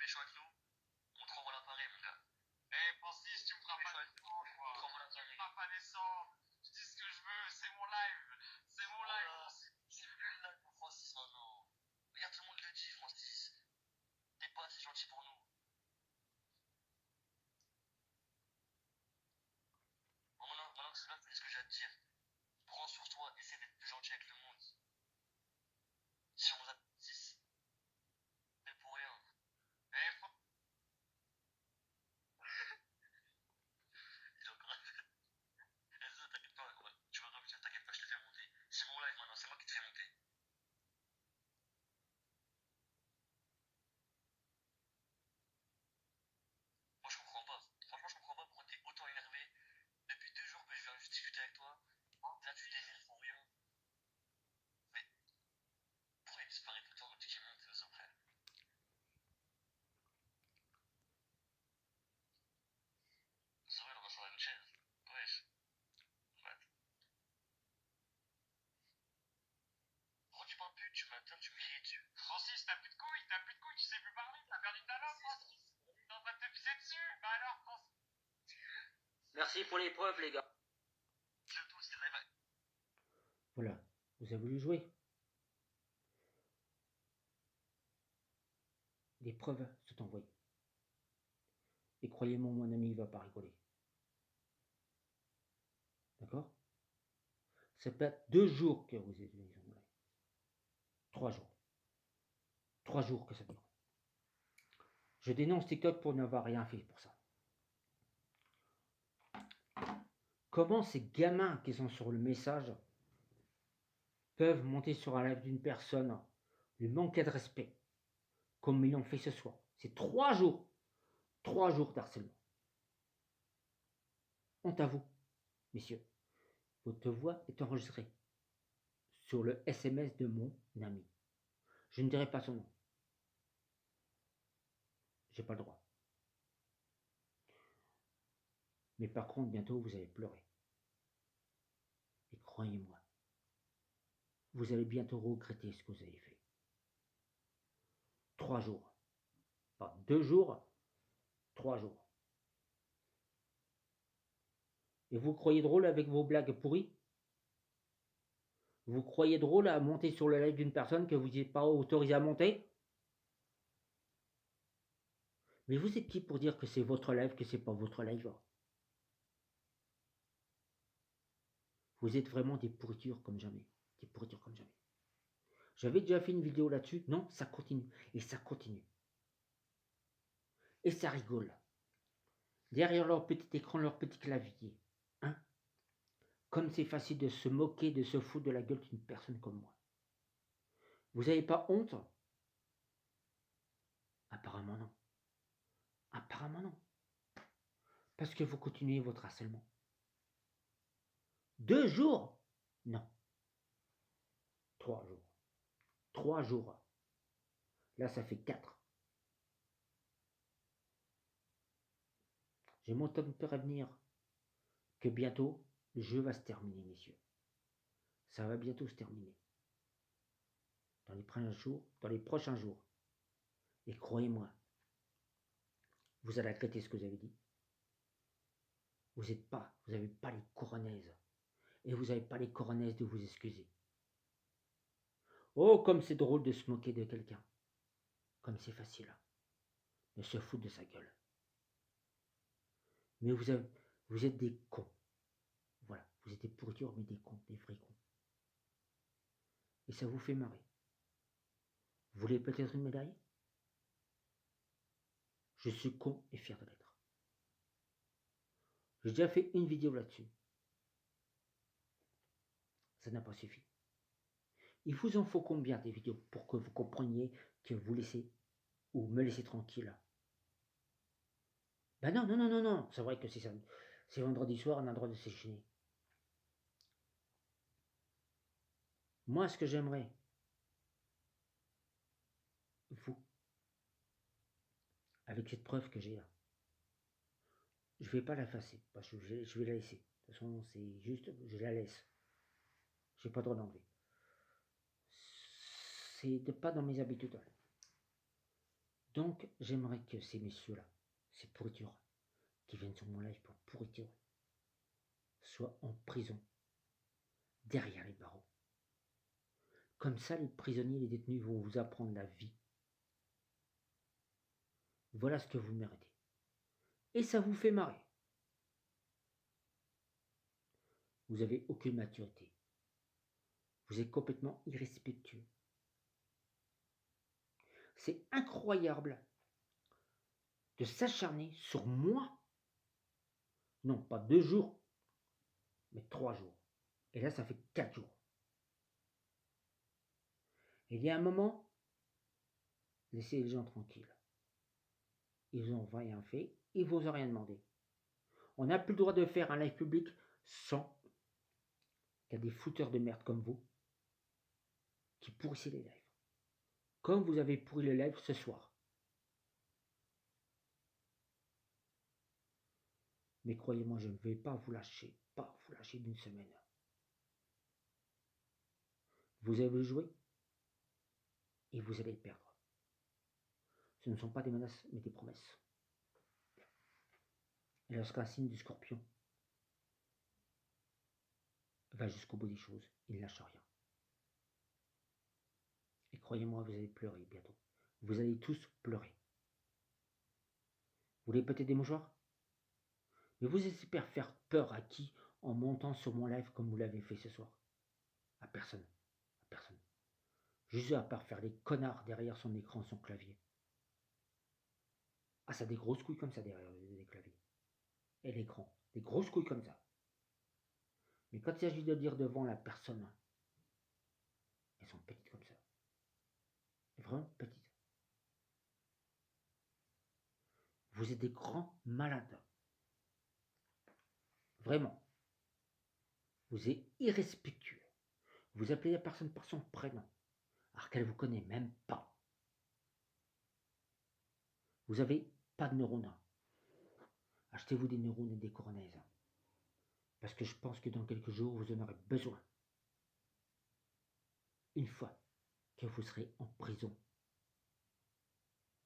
méchant avec nous, on te renvoie l'appareil, mon gars. Eh, Francis, tu me feras pas descendre, On te quoi. renvoie Tu me l'appareil. feras pas descendre. Je dis ce que je veux, c'est mon live. C'est mon live, Voilà. Francis. C'est plus le live pour Francis maintenant. Regarde, tout le monde le dit, Francis. T'es pas assez gentil pour nous. Bon, maintenant que c'est là, je te dis ce que j'ai à te dire. Prends sur toi, essaie d'être plus gentil avec le monde. Si on vous a 6, c'est pour rien. Eh, Il est encore. Enzo, t'inquiète pas, tu vas revenir, t'inquiète pas, je te fais monter. C'est mon live maintenant, c'est moi qui te fais monter. Moi, je comprends pas. Franchement, je comprends pas pourquoi t'es autant énervé. Depuis 2 jours que je viens juste discuter avec toi, là, tu t'énerves pour rien. Mais pourquoi il disparaît tout le temps quand tu dis qu'il monte, Enzo, frère? Enzo, il va sur une chaise. Wesh. Ouais. Pourquoi tu parles plus? Tu m'attends, tu me cries dessus. Francis, t'as plus de couilles, tu sais plus parler, t'as perdu ta langue, Francis. T'es en train de te pisser dessus. Bah alors, Francis. Merci pour l'épreuve, les gars. C'est tout, c'est live. Voilà, vous avez voulu jouer. Les preuves sont envoyées. Et croyez-moi, mon ami, il va pas rigoler. D'accord? Ça peut être 2 jours que vous êtes venus en live. 3 jours. 3 jours que ça dure. Je dénonce TikTok pour n'avoir rien fait pour ça. Comment ces gamins qui sont sur le message peuvent monter sur un live d'une personne, lui manquer de respect, comme ils l'ont fait ce soir? C'est 3 jours. 3 jours d'harcèlement. Honte à vous, messieurs. Votre voix est enregistrée sur le SMS de mon ami. Je ne dirai pas son nom. J'ai pas le droit. Mais par contre, bientôt, vous allez pleurer. Et croyez-moi, vous allez bientôt regretter ce que vous avez fait. 3 jours. Pas 2 jours, 3 jours. Et vous croyez drôle avec vos blagues pourries? Vous croyez drôle à monter sur le live d'une personne que vous n'êtes pas autorisé à monter? Mais vous êtes qui pour dire que c'est votre live, que c'est pas votre live? Vous êtes vraiment des pourritures comme jamais. Des pourritures comme jamais. J'avais déjà fait une vidéo là-dessus. Non, ça continue. Et ça continue. Et ça rigole. Derrière leur petit écran, leur petit clavier. Hein? Comme c'est facile de se moquer, de se foutre de la gueule d'une personne comme moi. Vous n'avez pas honte? Apparemment non. Apparemment non. Parce que vous continuez votre harcèlement. 2 jours? Non. 3 jours. 3 jours. Là, ça fait 4. J'ai mon temps de prévenir que bientôt, le jeu va se terminer, messieurs. Ça va bientôt se terminer. Dans les prochains jours. Et croyez-moi, vous allez regretter ce que vous avez dit. Vous n'avez pas les coronaises. Et vous n'avez pas les coronaises de vous excuser. Oh, comme c'est drôle de se moquer de quelqu'un. Comme c'est facile. De se foutre de sa gueule. Mais vous êtes des cons. Voilà, vous êtes des pourritures, mais des cons, des vrais cons. Et ça vous fait marrer. Vous voulez peut-être une médaille? Je suis con et fier de l'être. J'ai déjà fait une vidéo là-dessus. Ça n'a pas suffi. Il vous en faut combien des vidéos pour que vous compreniez que vous laissez ou me laissez tranquille? Ben non, non, non, non, non. C'est vrai que c'est vendredi soir, on a le droit de s'échiner. Moi, ce que j'aimerais, vous, avec cette preuve que j'ai là, je vais pas la effacer, parce que je vais la laisser. De toute façon, c'est juste, je la laisse. J'ai pas le droit d'enlever. C'est pas dans mes habitudes. Donc, j'aimerais que ces messieurs-là, ces pourritures, qui viennent sur mon live pour pourriture, soient en prison, derrière les barreaux. Comme ça, les prisonniers, les détenus vont vous apprendre la vie. Voilà ce que vous méritez. Et ça vous fait marrer. Vous n'avez aucune maturité. Vous êtes complètement irrespectueux. C'est incroyable de s'acharner sur moi. Non, pas 2 jours, mais 3 jours. Et là, ça fait 4 jours. Et il y a un moment, laissez les gens tranquilles. Ils n'ont rien fait, ils ne vous ont rien demandé. On n'a plus le droit de faire un live public sans qu'il y a des fouteurs de merde comme vous qui pourrissez les lives. Comme vous avez pourri le live ce soir. Mais croyez-moi, je ne vais pas vous lâcher d'une semaine. Vous avez joué et vous allez perdre. Ce ne sont pas des menaces, mais des promesses. Et lorsqu'un signe du scorpion va jusqu'au bout des choses, il ne lâche rien. Et croyez-moi, vous allez pleurer bientôt. Vous allez tous pleurer. Vous voulez peut-être des mouchoirs? Mais vous espérez faire peur à qui en montant sur mon live comme vous l'avez fait ce soir? À personne. À personne. Juste à part faire les connards derrière son écran, son clavier. Ah, ça a des grosses couilles comme ça derrière les claviers. Et l'écran. Des grosses couilles comme ça. Mais quand il s'agit de dire devant la personne, elles sont petites comme ça. Vraiment petites. Vous êtes des grands malades. Vraiment. Vous êtes irrespectueux. Vous appelez la personne par son prénom, alors qu'elle ne vous connaît même pas. Vous n'avez pas de neurones. Achetez-vous des neurones et des coronaises. Parce que je pense que dans quelques jours, vous en aurez besoin. Une fois que vous serez en prison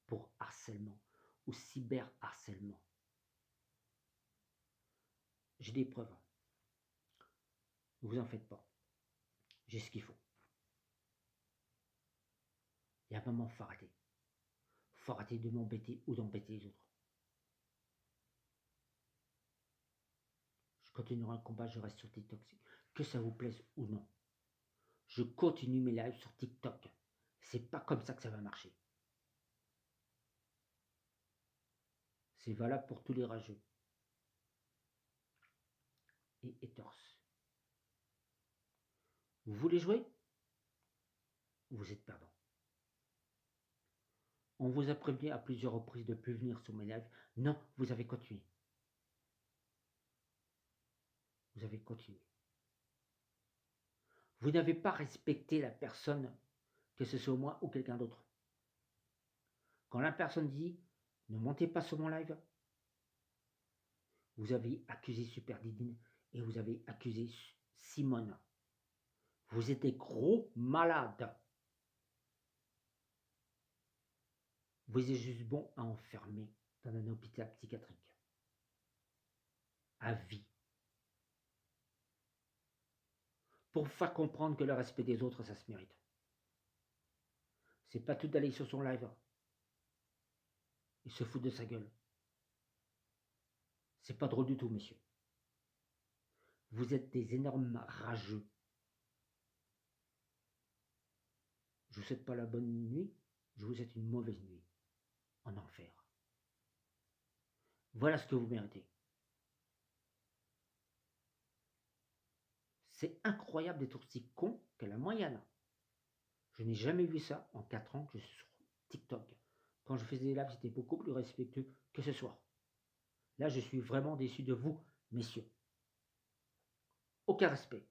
pour harcèlement ou cyberharcèlement. J'ai des preuves. Ne vous en faites pas. J'ai ce qu'il faut. Il y a un moment, faut arrêter. Faut arrêter de m'embêter ou d'embêter les autres. Je continuerai le combat, je reste sur TikTok. Que ça vous plaise ou non. Je continue mes lives sur TikTok. C'est pas comme ça que ça va marcher. C'est valable pour tous les rageux. Et haters. Vous voulez jouer? Vous êtes perdant. On vous a prévenu à plusieurs reprises de ne plus venir sur mes lives. Non, vous avez continué. Vous avez continué. Vous n'avez pas respecté la personne, que ce soit moi ou quelqu'un d'autre. Quand la personne dit « Ne montez pas sur mon live », vous avez accusé Super Didine et vous avez accusé Simone. Vous êtes des gros malades. Vous êtes juste bon à enfermer dans un hôpital psychiatrique. À vie. Pour vous faire comprendre que le respect des autres, ça se mérite. C'est pas tout d'aller sur son live. Il se fout de sa gueule. C'est pas drôle du tout, messieurs. Vous êtes des énormes rageux. Je vous souhaite pas la bonne nuit, je vous souhaite une mauvaise nuit. En enfer. Voilà ce que vous méritez. C'est incroyable d'être aussi con que la moyenne. Je n'ai jamais vu ça en 4 ans que je suis sur TikTok. Quand je faisais des lives, j'étais beaucoup plus respectueux que ce soir. Là, je suis vraiment déçu de vous, messieurs. Aucun respect.